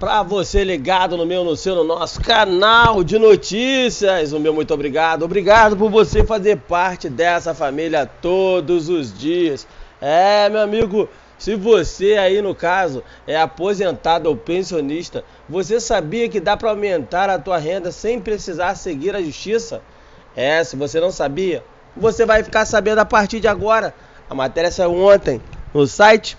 para você ligado no nosso canal de notícias. O meu muito obrigado. Obrigado por você fazer parte dessa família todos os dias. Meu amigo, se você aí no caso é aposentado ou pensionista, você sabia que dá para aumentar a tua renda sem precisar seguir a justiça? Se você não sabia, você vai ficar sabendo a partir de agora. A matéria saiu ontem no site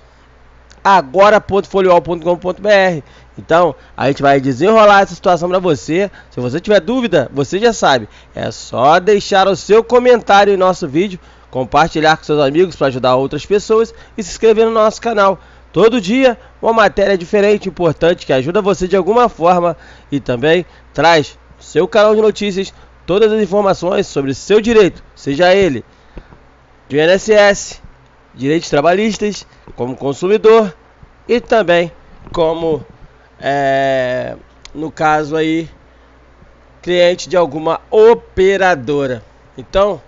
agora.foliol.com.br. Então, a gente vai desenrolar essa situação para você. Se você tiver dúvida, você já sabe. É só deixar o seu comentário em nosso vídeo, compartilhar com seus amigos para ajudar outras pessoas e se inscrever no nosso canal. Todo dia, uma matéria diferente, importante, que ajuda você de alguma forma e também traz no seu canal de notícias todas as informações sobre seu direito, seja ele de INSS, direitos trabalhistas, como consumidor e também como, no caso aí, cliente de alguma operadora. Então,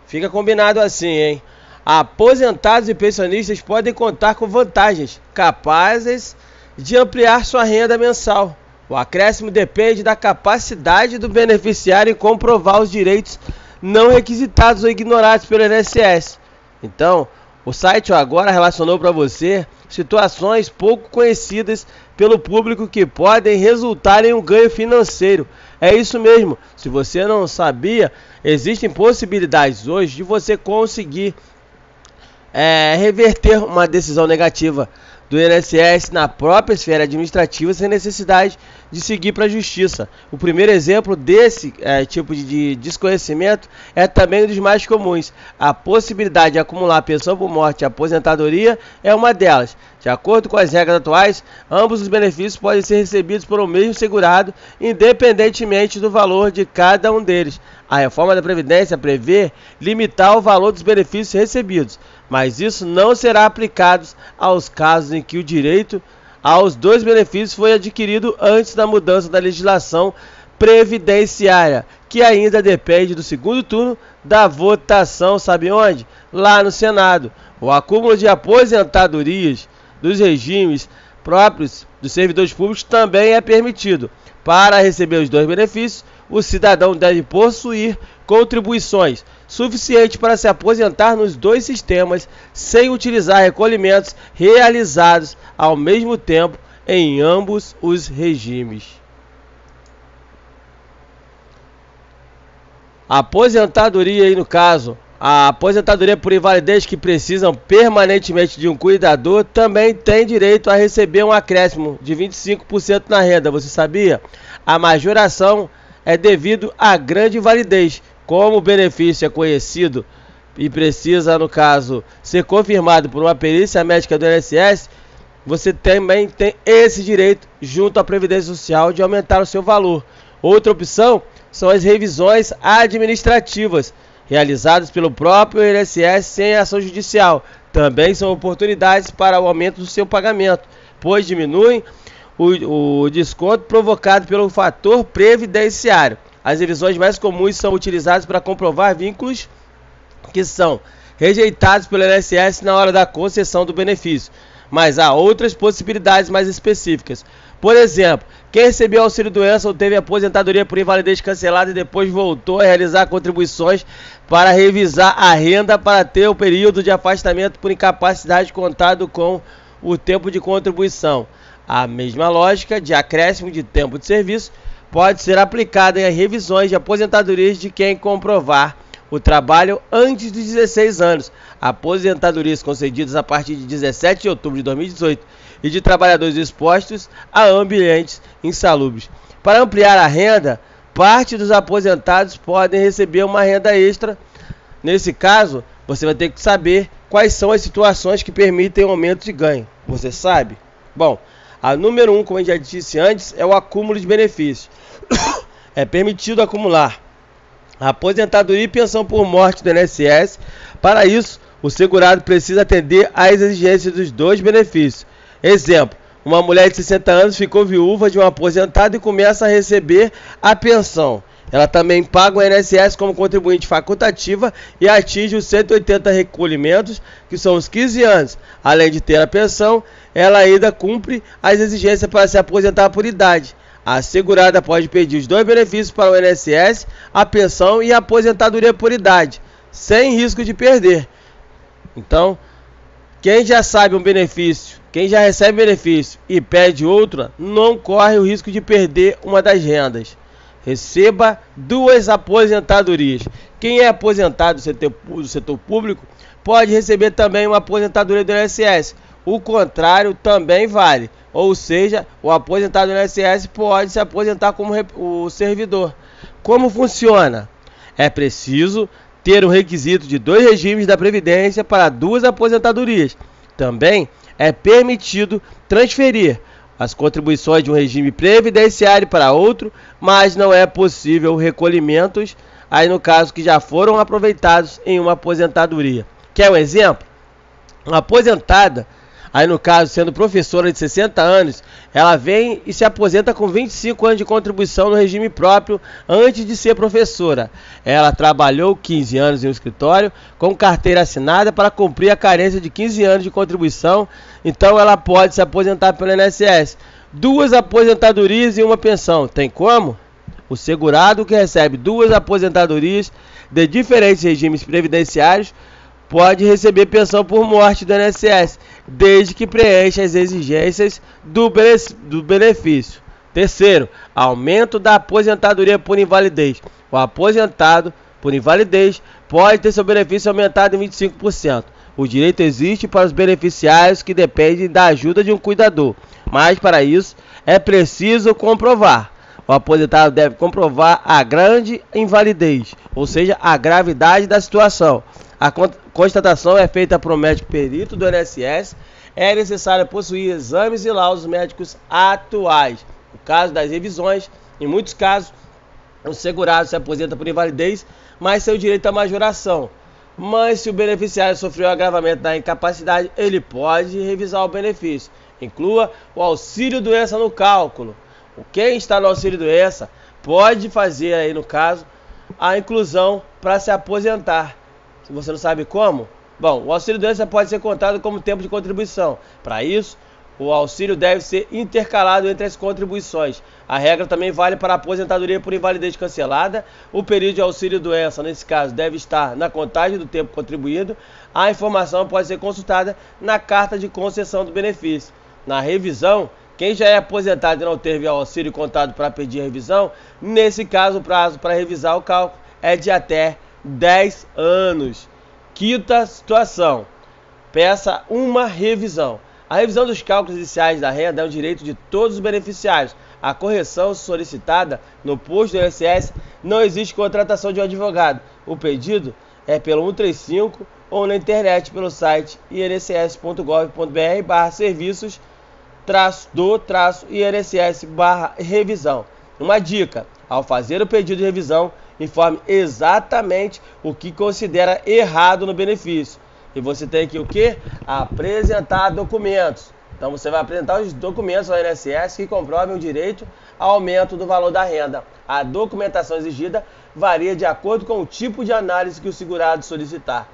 fica combinado assim, hein? Aposentados e pensionistas podem contar com vantagens capazes de ampliar sua renda mensal. O acréscimo depende da capacidade do beneficiário em comprovar os direitos não requisitados ou ignorados pelo INSS. Então, o site agora relacionou para você situações pouco conhecidas pelo público que podem resultar em um ganho financeiro. É isso mesmo, se você não sabia, existem possibilidades hoje de você conseguir reverter uma decisão negativa do INSS na própria esfera administrativa sem necessidade de seguir para a justiça. O primeiro exemplo desse tipo de desconhecimento é também um dos mais comuns. A possibilidade de acumular pensão por morte e aposentadoria é uma delas. De acordo com as regras atuais, ambos os benefícios podem ser recebidos por um mesmo segurado, independentemente do valor de cada um deles. A reforma da Previdência prevê limitar o valor dos benefícios recebidos, mas isso não será aplicado aos casos em que o direito aos dois benefícios foi adquirido antes da mudança da legislação previdenciária, que ainda depende do segundo turno da votação, sabe onde? Lá no Senado. O acúmulo de aposentadorias dos regimes próprios dos servidores públicos também é permitido. Para receber os dois benefícios, o cidadão deve possuir contribuições suficientes para se aposentar nos dois sistemas sem utilizar recolhimentos realizados ao mesmo tempo em ambos os regimes. A aposentadoria aí no caso, a aposentadoria por invalidez que precisam permanentemente de um cuidador também tem direito a receber um acréscimo de 25% na renda. Você sabia? A majoração é devido à grande invalidez. Como o benefício é conhecido e precisa, no caso, ser confirmado por uma perícia médica do INSS, você também tem esse direito junto à Previdência Social de aumentar o seu valor. Outra opção são as revisões administrativas, realizadas pelo próprio INSS sem ação judicial. Também são oportunidades para o aumento do seu pagamento, pois diminuem o desconto provocado pelo fator previdenciário. As revisões mais comuns são utilizadas para comprovar vínculos que são rejeitados pelo INSS na hora da concessão do benefício. Mas há outras possibilidades mais específicas. Por exemplo, quem recebeu auxílio-doença ou teve aposentadoria por invalidez cancelada e depois voltou a realizar contribuições para revisar a renda para ter o período de afastamento por incapacidade contado com o tempo de contribuição. A mesma lógica de acréscimo de tempo de serviço pode ser aplicada em revisões de aposentadorias de quem comprovar o trabalho antes dos 16 anos, aposentadorias concedidas a partir de 17 de outubro de 2018 e de trabalhadores expostos a ambientes insalubres. Para ampliar a renda, parte dos aposentados podem receber uma renda extra. Nesse caso, você vai ter que saber quais são as situações que permitem um aumento de ganho. Você sabe? Bom, a número 1, como eu já disse antes, é o acúmulo de benefícios. É permitido acumular a aposentadoria e pensão por morte do INSS. Para isso, o segurado precisa atender às exigências dos dois benefícios. Exemplo, uma mulher de 60 anos ficou viúva de um aposentado e começa a receber a pensão. Ela também paga o INSS como contribuinte facultativa e atinge os 180 recolhimentos, que são os 15 anos. Além de ter a pensão, ela ainda cumpre as exigências para se aposentar por idade. A segurada pode pedir os dois benefícios para o INSS, a pensão e a aposentadoria por idade, sem risco de perder. Então, quem já sabe um benefício, quem já recebe benefício e pede outra, não corre o risco de perder uma das rendas. Receba duas aposentadorias. Quem é aposentado do setor público pode receber também uma aposentadoria do INSS. O contrário também vale. Ou seja, o aposentado do INSS pode se aposentar como o servidor. Como funciona? É preciso ter um requisito de 2 regimes da Previdência para 2 aposentadorias. Também é permitido transferir as contribuições de um regime previdenciário para outro, mas não é possível recolhimentos, aí no caso que já foram aproveitados em uma aposentadoria. Quer um exemplo? Uma aposentada, aí no caso sendo professora de 60 anos, ela vem e se aposenta com 25 anos de contribuição no regime próprio antes de ser professora. Ela trabalhou 15 anos em um escritório com carteira assinada para cumprir a carência de 15 anos de contribuição, então ela pode se aposentar pelo INSS. 2 aposentadorias e uma pensão. Tem como? O segurado que recebe 2 aposentadorias de diferentes regimes previdenciários pode receber pensão por morte do INSS, desde que preencha as exigências do benefício. Terceiro, aumento da aposentadoria por invalidez. O aposentado por invalidez pode ter seu benefício aumentado em 25%. O direito existe para os beneficiários que dependem da ajuda de um cuidador, mas para isso é preciso comprovar. O aposentado deve comprovar a grande invalidez, ou seja, a gravidade da situação. A constatação é feita por um médico perito do INSS. É necessário possuir exames e laudos médicos atuais. No caso das revisões, em muitos casos, o segurado se aposenta por invalidez, mas tem o direito à majoração. Mas se o beneficiário sofreu agravamento da incapacidade, ele pode revisar o benefício. Inclua o auxílio-doença no cálculo. Quem está no auxílio-doença pode fazer aí, no caso, a inclusão para se aposentar. Se você não sabe como, bom, o auxílio-doença pode ser contado como tempo de contribuição. Para isso, o auxílio deve ser intercalado entre as contribuições. A regra também vale para a aposentadoria por invalidez cancelada. O período de auxílio-doença, nesse caso, deve estar na contagem do tempo contribuído. A informação pode ser consultada na carta de concessão do benefício. Na revisão, quem já é aposentado e não teve auxílio contado para pedir revisão, nesse caso, o prazo para revisar o cálculo é de até 10 anos. Quinta situação, peça uma revisão. A revisão dos cálculos iniciais da renda é um direito de todos os beneficiários. A correção solicitada no posto do INSS não existe contratação de um advogado. O pedido é pelo 135 ou na internet pelo site inss.gov.br/serviços-do-INSS/revisão. Uma dica: ao fazer o pedido de revisão, informe exatamente o que considera errado no benefício. E você tem que o quê? Apresentar documentos. Então você vai apresentar os documentos ao INSS que comprovem o direito ao aumento do valor da renda. A documentação exigida varia de acordo com o tipo de análise que o segurado solicitar.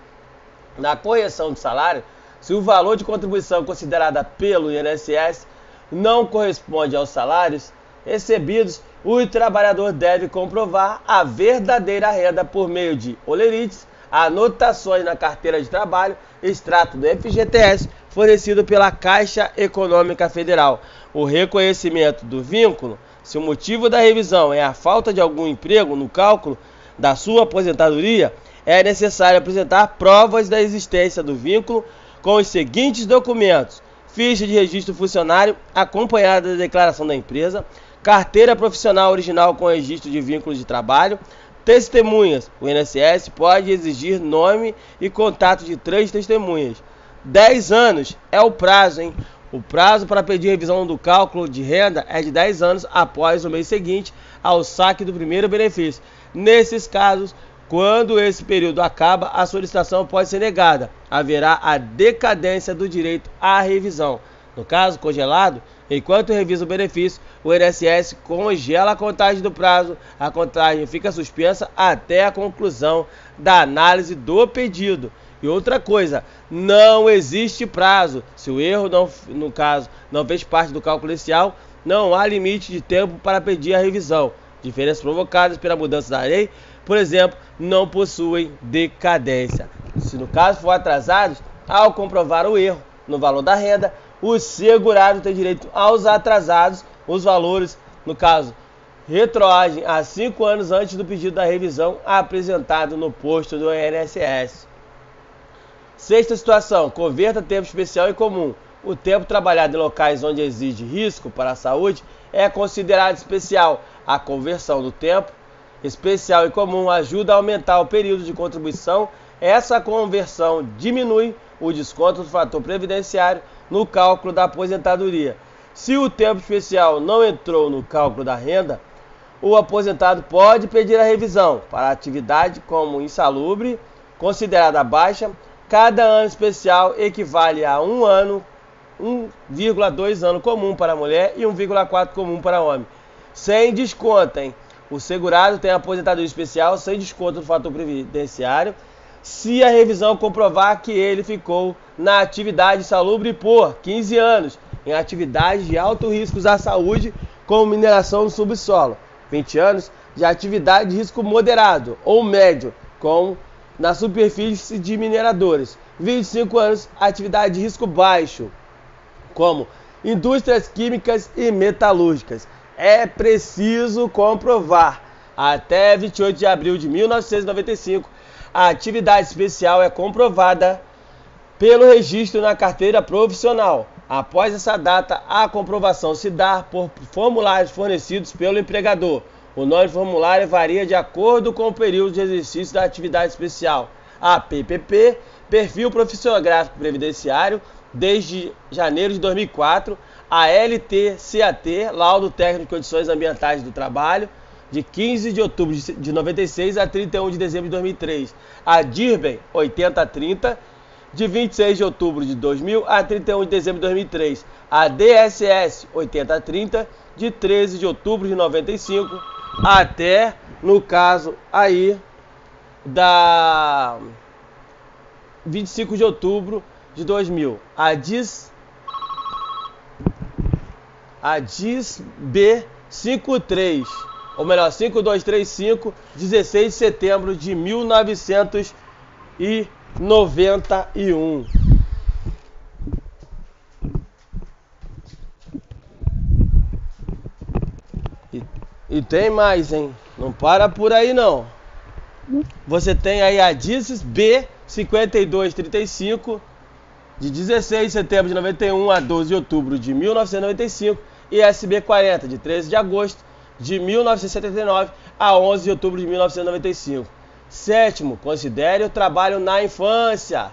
Na correção do salário, se o valor de contribuição considerada pelo INSS não corresponde aos salários recebidos, o trabalhador deve comprovar a verdadeira renda por meio de olerites, anotações na carteira de trabalho, extrato do FGTS fornecido pela Caixa Econômica Federal. O reconhecimento do vínculo, se o motivo da revisão é a falta de algum emprego no cálculo da sua aposentadoria, é necessário apresentar provas da existência do vínculo com os seguintes documentos: ficha de registro funcionário acompanhada da declaração da empresa, carteira profissional original com registro de vínculo de trabalho, testemunhas. O INSS pode exigir nome e contato de 3 testemunhas. 10 anos é o prazo, hein? O prazo para pedir revisão do cálculo de renda é de 10 anos após o mês seguinte ao saque do primeiro benefício. Nesses casos, quando esse período acaba, a solicitação pode ser negada. Haverá a decadência do direito à revisão. No caso congelado, Enquanto revisa o benefício, o INSS congela a contagem do prazo. A contagem fica suspensa até a conclusão da análise do pedido. E outra coisa, não existe prazo. Se o erro, no caso, não fez parte do cálculo inicial, não há limite de tempo para pedir a revisão. Diferenças provocadas pela mudança da lei, por exemplo, não possuem decadência. Se no caso for atrasados, ao comprovar o erro no valor da renda, o segurado tem direito aos atrasados. Os valores, no caso, retroagem a 5 anos antes do pedido da revisão apresentado no posto do INSS. Sexta situação, converta tempo especial em comum. O tempo trabalhado em locais onde exige risco para a saúde é considerado especial. A conversão do tempo especial em comum ajuda a aumentar o período de contribuição. Essa conversão diminui o desconto do fator previdenciário no cálculo da aposentadoria. Se o tempo especial não entrou no cálculo da renda, o aposentado pode pedir a revisão para a atividade como insalubre, considerada baixa. Cada ano especial equivale a 1 ano, 1,2 ano comum para a mulher e 1,4 comum para o homem. Sem desconto, hein? O segurado tem aposentadoria especial sem desconto do fator previdenciário se a revisão comprovar que ele ficou na atividade insalubre por 15 anos, em atividades de alto risco à saúde, como mineração no subsolo, 20 anos de atividade de risco moderado ou médio, como na superfície de mineradores, 25 anos atividade de risco baixo, como indústrias químicas e metalúrgicas. É preciso comprovar. Até 28 de abril de 1995, a atividade especial é comprovada pelo registro na carteira profissional. Após essa data, a comprovação se dá por formulários fornecidos pelo empregador. O nome do formulário varia de acordo com o período de exercício da atividade especial. A PPP, Perfil Profissionográfico Previdenciário, desde janeiro de 2004. A LTCAT, Laudo Técnico de Condições Ambientais do Trabalho, de 15 de outubro de 96 a 31 de dezembro de 2003. A DIRBEM 8030, de 26 de outubro de 2000 a 31 de dezembro de 2003. A DSS 8030, de 13 de outubro de 95 até, no caso aí, da 25 de outubro de 2000. A DIS B53, ou melhor, 5235, 16 de setembro de 1991. E tem mais, hein? Não para por aí, não. Você tem aí a DIS B5235, de 16 de setembro de 91 a 12 de outubro de 1995, e SB40, de 13 de agosto de 1979 a 11 de outubro de 1995. Sétimo, considere o trabalho na infância.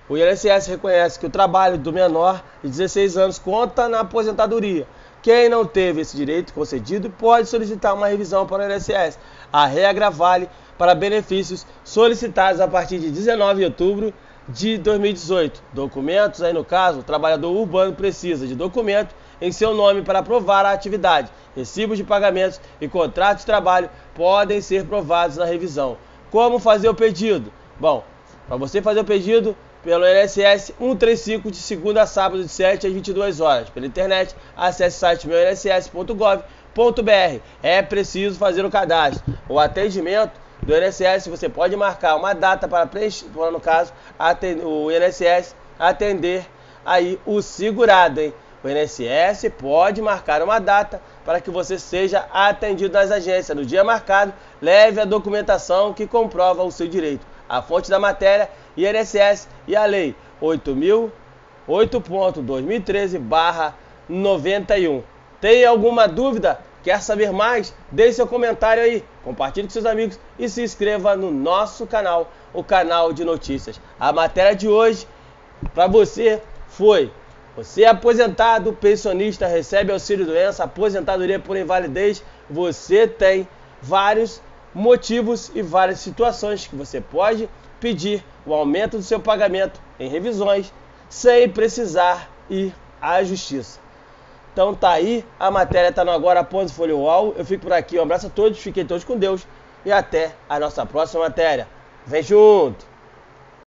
O INSS reconhece que o trabalho do menor de 16 anos conta na aposentadoria. Quem não teve esse direito concedido pode solicitar uma revisão para o INSS. A regra vale para benefícios solicitados a partir de 19 de outubro de 2018. Documentos, aí no caso, o trabalhador urbano precisa de documento em seu nome para provar a atividade. Recibos de pagamentos e contratos de trabalho podem ser provados na revisão. Como fazer o pedido? Bom, para você fazer o pedido pelo INSS 135, de segunda a sábado, de 7 às 22 horas. Pela internet, acesse o site meuinss.gov.br. É preciso fazer o cadastro. O atendimento do INSS, você pode marcar uma data para preencher, no caso, o INSS atender aí o segurado, hein? O INSS pode marcar uma data para que você seja atendido nas agências. No dia marcado, leve a documentação que comprova o seu direito. A fonte da matéria, INSS e a Lei 8.2013/91. Tem alguma dúvida? Quer saber mais? Deixe seu comentário aí, compartilhe com seus amigos e se inscreva no nosso canal, o canal de notícias. A matéria de hoje para você foi: você é aposentado, pensionista, recebe auxílio-doença, aposentadoria por invalidez. Você tem vários motivos e várias situações que você pode pedir o aumento do seu pagamento em revisões sem precisar ir à justiça. Então tá aí, a matéria tá no Agora.pt Folha UOL. Eu fico por aqui, um abraço a todos, fiquem todos com Deus e até a nossa próxima matéria. Vem junto!